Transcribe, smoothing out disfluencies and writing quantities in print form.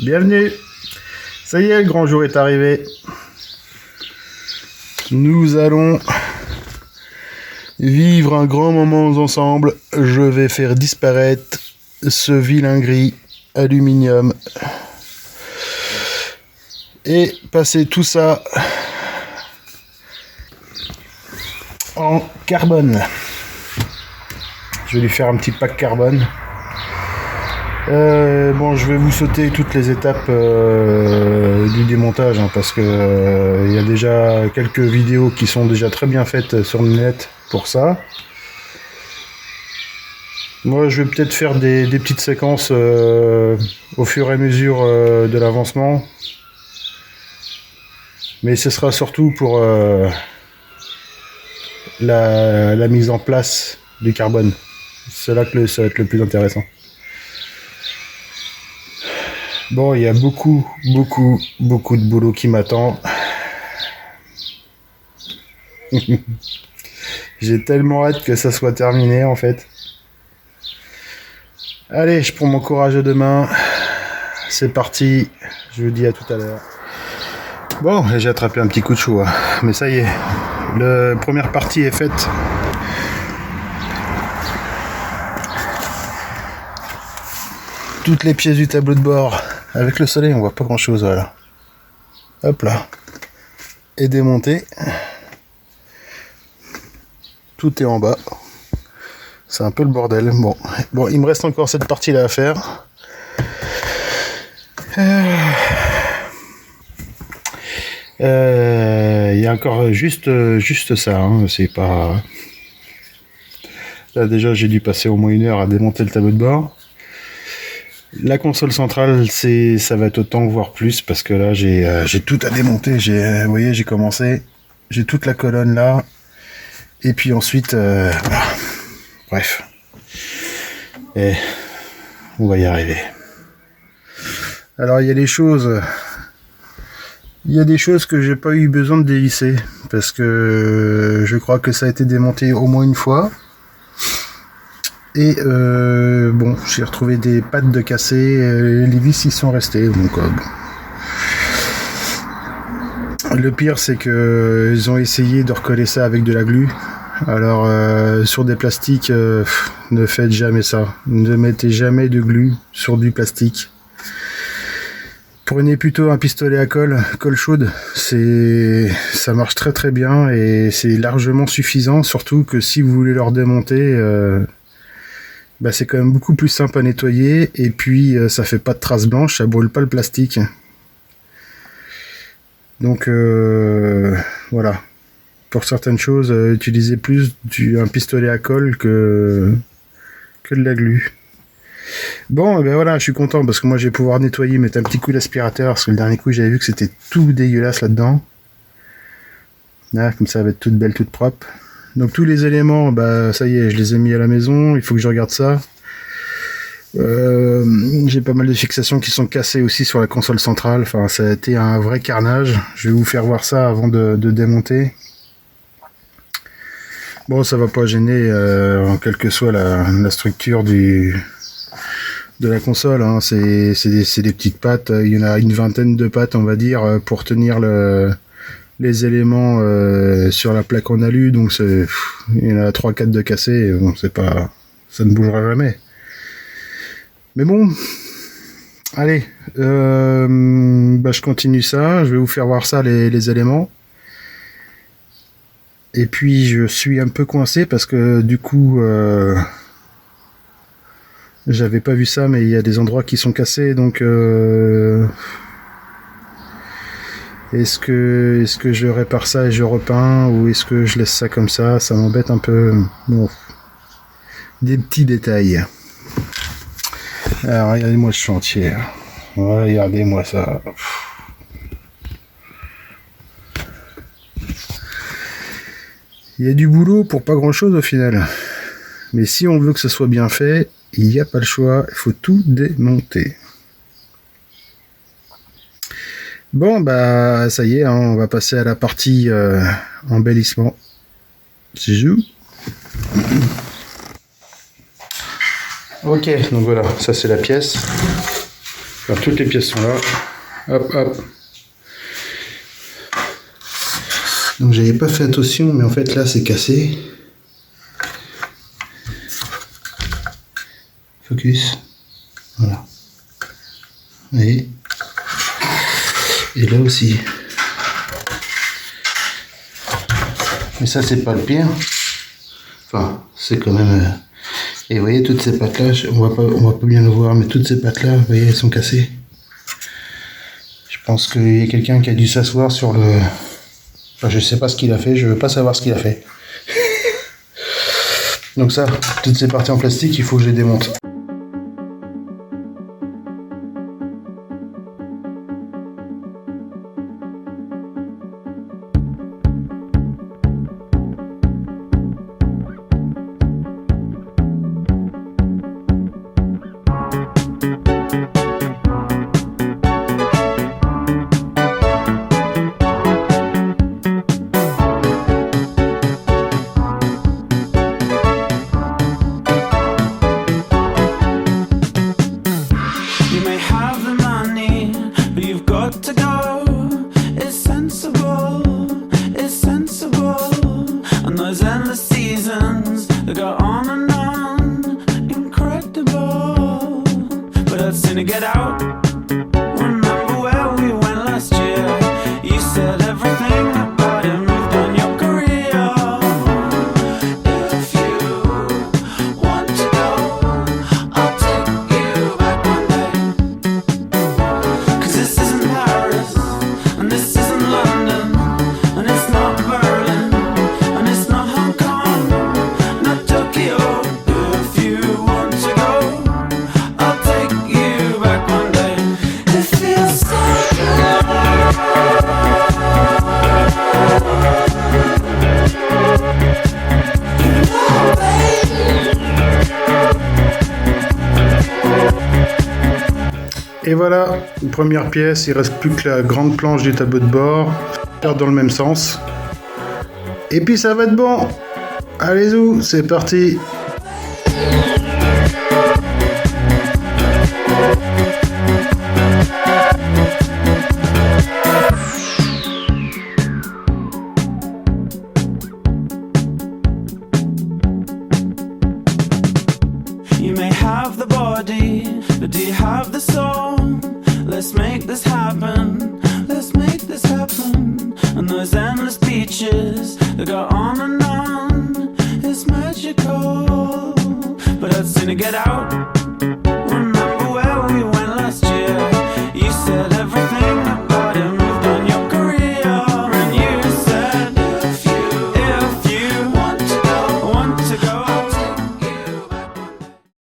Bienvenue. Ça y est, le grand jour est arrivé. Nous allons vivre un grand moment ensemble. Je vais faire disparaître ce vilain gris aluminium et passer tout ça en carbone. Je vais lui faire un petit pack carbone. Bon, je vais vous sauter toutes les étapes du démontage, hein, parce que y a déjà quelques vidéos qui sont déjà très bien faites sur le net pour ça. Moi, je vais peut-être faire des petites séquences au fur et à mesure de l'avancement, mais ce sera surtout pour la mise en place du carbone. C'est là que ça va être le plus intéressant. Bon, il y a beaucoup de boulot qui m'attend. J'ai tellement hâte que ça soit terminé en fait. Allez, je prends mon courage à deux mains. C'est parti. Je vous dis à tout à l'heure. Bon, j'ai attrapé un petit coup de chaud, hein. Mais ça y est, la première partie est faite. Toutes les pièces du tableau de bord. Avec le soleil, on voit pas grand chose, voilà. Hop là. Et démonté. Tout est en bas. C'est un peu le bordel. Bon, il me reste encore cette partie-là à faire. Il y a encore juste ça, hein. C'est pas... Là déjà, j'ai dû passer au moins 1 heure à démonter le tableau de bord. La console centrale, ça va être autant, voire plus, parce que là, j'ai tout à démonter. Vous voyez, j'ai commencé, j'ai toute la colonne là, et puis ensuite, voilà. Bref, et on va y arriver. Alors, il y a des choses que j'ai pas eu besoin de dévisser, parce que je crois que ça a été démonté au moins une fois. Et bon, j'ai retrouvé des pattes de cassé, les vis y sont restées, donc bon. Le pire, c'est que ils ont essayé de recoller ça avec de la glu. Alors sur des plastiques, ne faites jamais ça. Ne mettez jamais de glu sur du plastique. Prenez plutôt un pistolet à colle chaude. Ça marche très très bien et c'est largement suffisant. Surtout que si vous voulez leur démonter. C'est quand même beaucoup plus simple à nettoyer et puis ça fait pas de traces blanches, ça brûle pas le plastique. Donc voilà. Pour certaines choses, utilisez plus un pistolet à colle que de la glu. Bon, ben voilà, je suis content parce que moi je vais pouvoir nettoyer, mettre un petit coup d'aspirateur parce que le dernier coup j'avais vu que c'était tout dégueulasse là-dedans. Là, comme ça va être toute belle, toute propre. Donc tous les éléments, ça y est, je les ai mis à la maison, il faut que je regarde ça. J'ai pas mal de fixations qui sont cassées aussi sur la console centrale, enfin ça a été un vrai carnage. Je vais vous faire voir ça avant de démonter. Bon, ça va pas gêner en quelle que soit la structure de la console, hein. C'est des petites pattes, il y en a une vingtaine de pattes on va dire pour tenir les éléments sur la plaque en alu, donc il y en a 3-4 de cassés, bon, ça ne bougera jamais. Mais bon, allez, je continue ça, je vais vous faire voir ça, les éléments. Et puis je suis un peu coincé parce que du coup, j'avais pas vu ça, mais il y a des endroits qui sont cassés, donc... Est-ce que je répare ça et je repeins, ou est-ce que je laisse ça comme ça? Ça m'embête un peu. Bon. Des petits détails. Alors, regardez-moi ce chantier. Regardez-moi ça. Il y a du boulot pour pas grand-chose au final. Mais si on veut que ça soit bien fait, il n'y a pas le choix. Il faut tout démonter. Bon, ça y est, hein, on va passer à la partie embellissement. Zizou. Ok, donc voilà, ça c'est la pièce. Alors toutes les pièces sont là. Hop, hop. Donc j'avais pas fait attention, mais en fait là c'est cassé. Focus. Voilà. Vous voyez. Et là aussi. Mais ça c'est pas le pire. Enfin, c'est quand même... Et vous voyez toutes ces pattes là, on va pas bien le voir, mais toutes ces pattes là, vous voyez, elles sont cassées. Je pense qu'il y a quelqu'un qui a dû s'asseoir sur le... Enfin, je sais pas ce qu'il a fait, je veux pas savoir ce qu'il a fait. Donc ça, toutes ces parties en plastique, il faut que je les démonte. Et voilà, première pièce, il reste plus que la grande planche du tableau de bord, faire dans le même sens. Et puis ça va être bon. Allez-y, c'est parti. You may have the body, but do you have the soul? Let's make this happen, let's make this happen. And those endless beaches that go on and on, it's magical. But I'd sooner get out